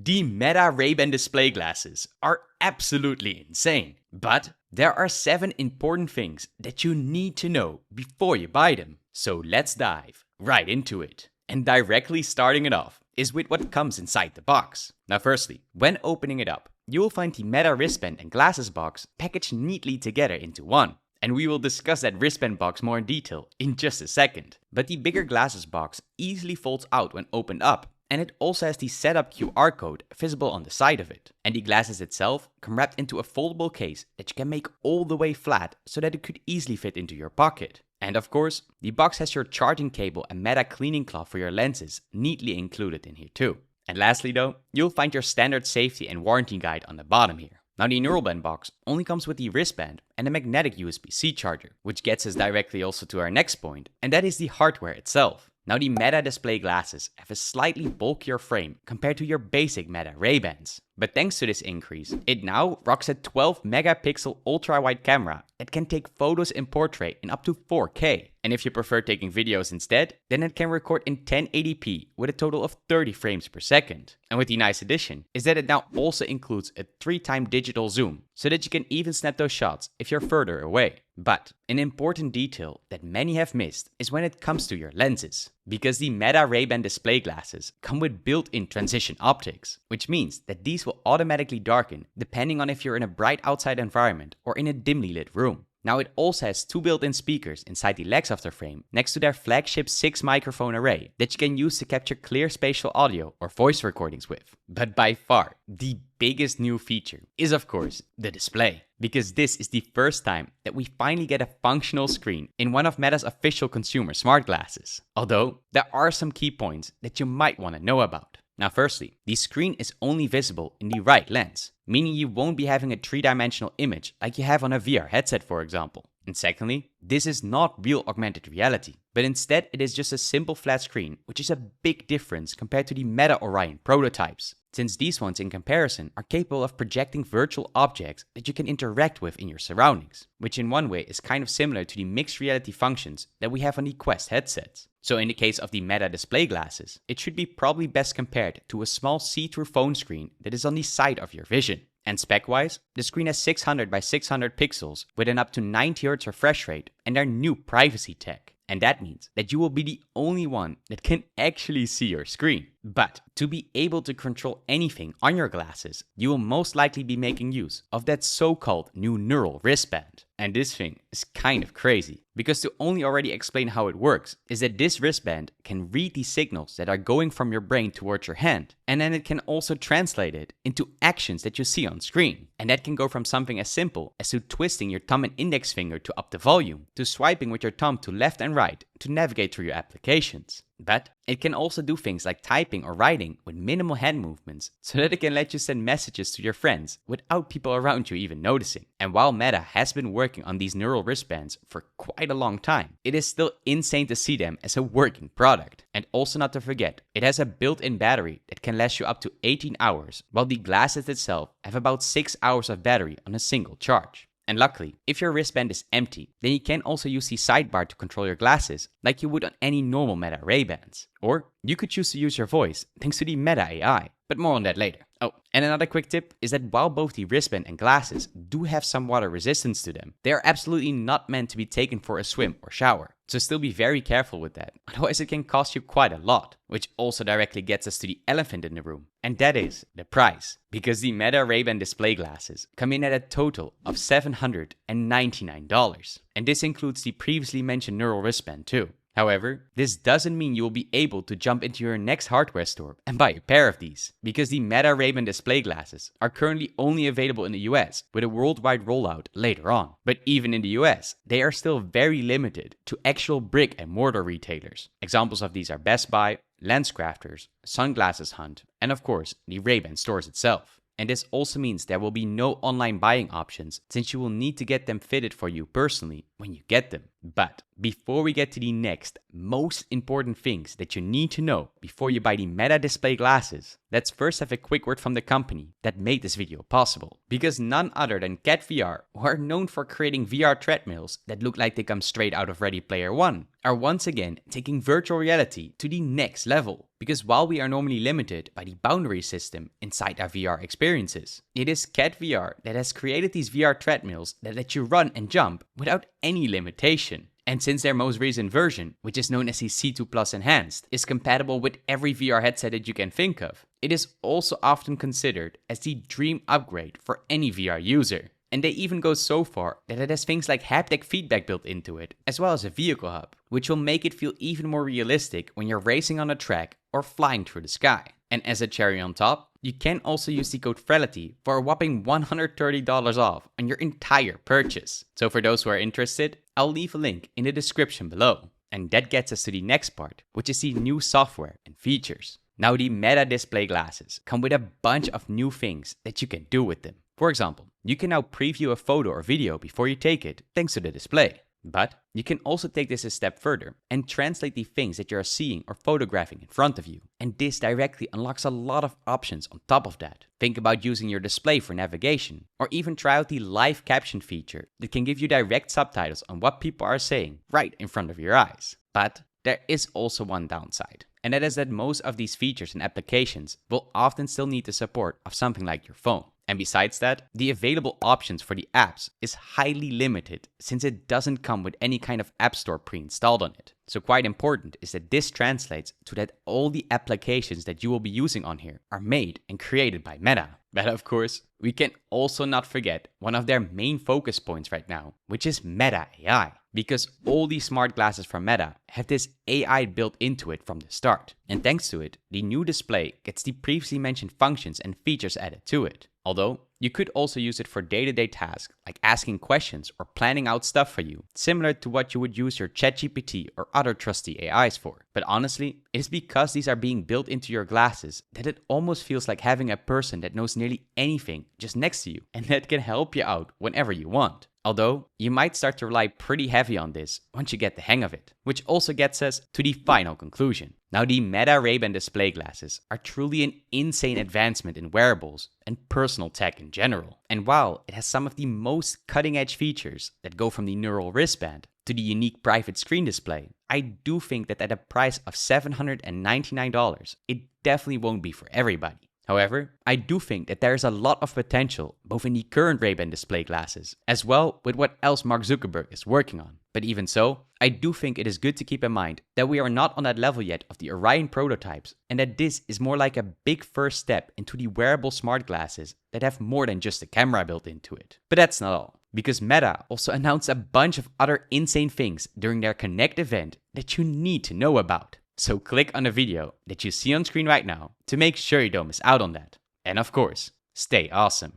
The Meta RayBan Display glasses are absolutely insane, but there are 7 important things that you need to know before you buy them. So let's dive right into it. And directly starting it off is with what comes inside the box. Now firstly, when opening it up, you will find the Meta wristband and glasses box packaged neatly together into one. And we will discuss that wristband box more in detail in just a second. But the bigger glasses box easily folds out when opened up, and it also has the setup QR code visible on the side of it. And the glasses itself come wrapped into a foldable case that you can make all the way flat so that it could easily fit into your pocket. And of course, the box has your charging cable and Meta cleaning cloth for your lenses neatly included in here too. And lastly though, you'll find your standard safety and warranty guide on the bottom here. Now the NeuralBand box only comes with the wristband and a magnetic USB-C charger, which gets us directly also to our next point, and that is the hardware itself. Now the Meta display glasses have a slightly bulkier frame compared to your basic Meta RayBans. But thanks to this increase, it now rocks a 12 megapixel ultra-wide camera that can take photos in portrait in up to 4K. And if you prefer taking videos instead, then it can record in 1080p with a total of 30 frames per second. And with the nice addition is that it now also includes a 3x digital zoom, so that you can even snap those shots if you're further away. But an important detail that many have missed is when it comes to your lenses. Because the Meta RayBan display glasses come with built-in transition optics, which means that these will automatically darken depending on if you're in a bright outside environment or in a dimly lit room. Now it also has 2 built-in speakers inside the legs of the frame next to their flagship 6 microphone array that you can use to capture clear spatial audio or voice recordings with. But by far, the biggest new feature is of course the display, because this is the first time that we finally get a functional screen in one of Meta's official consumer smart glasses. Although there are some key points that you might want to know about. Now firstly, the screen is only visible in the right lens, meaning you won't be having a 3-dimensional image like you have on a VR headset for example. And secondly, this is not real augmented reality, but instead it is just a simple flat screen, which is a big difference compared to the Meta Orion prototypes, since these ones in comparison are capable of projecting virtual objects that you can interact with in your surroundings, which in one way is kind of similar to the mixed reality functions that we have on the Quest headsets. So in the case of the Meta display glasses, it should be probably best compared to a small see-through phone screen that is on the side of your vision. And spec-wise, the screen has 600 by 600 pixels with an up to 90Hz refresh rate and their new privacy tech. And that means that you will be the only one that can actually see your screen. But to be able to control anything on your glasses, you will most likely be making use of that so-called new neural wristband. And this thing is kind of crazy, because to only already explain how it works is that this wristband can read the signals that are going from your brain towards your hand, and then it can also translate it into actions that you see on screen. And that can go from something as simple as to twisting your thumb and index finger to up the volume, to swiping with your thumb to left and right to navigate through your applications. But it can also do things like typing or writing with minimal hand movements, so that it can let you send messages to your friends without people around you even noticing. And while Meta has been working on these neural wristbands for quite a long time, it is still insane to see them as a working product. And also not to forget, it has a built-in battery that can last you up to 18 hours, while the glasses itself have about 6 hours of battery on a single charge. And luckily, if your wristband is empty, then you can also use the sidebar to control your glasses like you would on any normal Meta RayBans. Or you could choose to use your voice thanks to the Meta AI, but more on that later. Oh, and another quick tip is that while both the wristband and glasses do have some water resistance to them, they are absolutely not meant to be taken for a swim or shower. So still be very careful with that, otherwise it can cost you quite a lot. Which also directly gets us to the elephant in the room, and that is the price. Because the Meta RayBan display glasses come in at a total of $799. And this includes the previously mentioned neural wristband too. However, this doesn't mean you will be able to jump into your next hardware store and buy a pair of these, because the Meta RayBan display glasses are currently only available in the US with a worldwide rollout later on. But even in the US, they are still very limited to actual brick and mortar retailers. Examples of these are Best Buy, LensCrafters, Sunglasses Hunt, and of course the RayBan stores itself. And this also means there will be no online buying options, since you will need to get them fitted for you personally when you get them. But before we get to the next most important things that you need to know before you buy the Meta display glasses, let's first have a quick word from the company that made this video possible. Because none other than Cat VR, who are known for creating VR treadmills that look like they come straight out of Ready Player One, are once again taking virtual reality to the next level. because while we are normally limited by the boundary system inside our VR experiences, it is Cat VR that has created these VR treadmills that let you run and jump without any limitation. And since their most recent version, which is known as the C2 Plus Enhanced, is compatible with every VR headset that you can think of, it is also often considered as the dream upgrade for any VR user. And they even go so far that it has things like haptic feedback built into it, as well as a vehicle hub, which will make it feel even more realistic when you're racing on a track or flying through the sky. And as a cherry on top, you can also use the code VRelity for a whopping $130 off on your entire purchase. So for those who are interested, I'll leave a link in the description below. And that gets us to the next part, which is the new software and features. Now the Meta display glasses come with a bunch of new things that you can do with them. For example, you can now preview a photo or video before you take it thanks to the display. But you can also take this a step further and translate the things that you are seeing or photographing in front of you. And this directly unlocks a lot of options on top of that. Think about using your display for navigation, or even try out the live caption feature that can give you direct subtitles on what people are saying right in front of your eyes. But there is also one downside, and that is that most of these features and applications will often still need the support of something like your phone. And besides that, the available options for the apps is highly limited since it doesn't come with any kind of app store pre-installed on it. So quite important is that this translates to that all the applications that you will be using on here are made and created by Meta. But of course, we can also not forget one of their main focus points right now, which is Meta AI. Because all these smart glasses from Meta have this AI built into it from the start. And thanks to it, the new display gets the previously mentioned functions and features added to it. Although, you could also use it for day-to-day tasks like asking questions or planning out stuff for you, similar to what you would use your ChatGPT or other trusty AIs for. But honestly, it is because these are being built into your glasses that it almost feels like having a person that knows nearly anything just next to you and that can help you out whenever you want. Although, you might start to rely pretty heavy on this once you get the hang of it. Which also gets us to the final conclusion. Now, the Meta RayBan Display glasses are truly an insane advancement in wearables and personal tech in general. And while it has some of the most cutting-edge features that go from the neural wristband to the unique private screen display, I do think that at a price of $799, it definitely won't be for everybody. However, I do think that there is a lot of potential both in the current RayBan display glasses, as well with what else Mark Zuckerberg is working on. But even so, I do think it is good to keep in mind that we are not on that level yet of the Orion prototypes, and that this is more like a big first step into the wearable smart glasses that have more than just a camera built into it. But that's not all, because Meta also announced a bunch of other insane things during their Connect event that you need to know about. So click on the video that you see on screen right now to make sure you don't miss out on that. And of course, stay awesome.